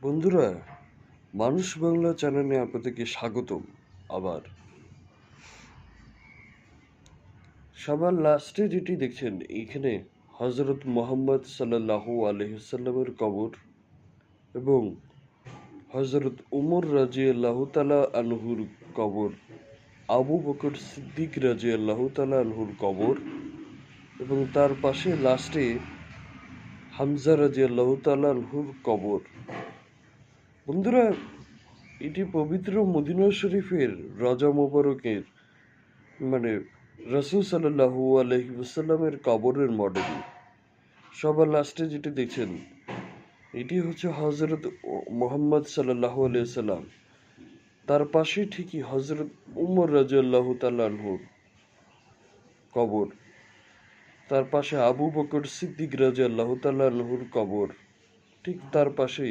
বন্ধুরা, মানুষ বাংলা চ্যানেলে আপনাদেরকে স্বাগতম। আবার সবার লাস্টে যেটি দেখছেন, এইখানে হজরত মোহাম্মদ সাল্লাল্লাহু আলহিসাল্লামের কবর এবং হজরত উমর রাজিয়াল্লাহু তাআলা আনহুর কবর, আবু বকর সিদ্দিক রাজিয়াল্লাহু তাআলা আনহুর কবর এবং তার পাশে লাস্টে হামজা রাজিয়াল্লাহু তাআলা আনহুর কবর। বন্ধুরা, এটি পবিত্র মদিনা শরীফের রজা মোবারকের মানে রাসূল সাল্লাল্লাহু আলাইহি ওয়াসাল্লামের কবরের মডেল। সবার লাস্টে যেটি দেখছেন, এটি হচ্ছে হযরত মুহাম্মদ সাল্লাল্লাহু আলাইহি ওয়াসাল্লাম। তার পাশে ঠিকই হযরত উমর রাদিয়াল্লাহু তাআলা আনহুর কবর। তার পাশে আবু বকর সিদ্দিক রাদিয়াল্লাহু তাআলা আনহুর কবর। ঠিক তার পাশে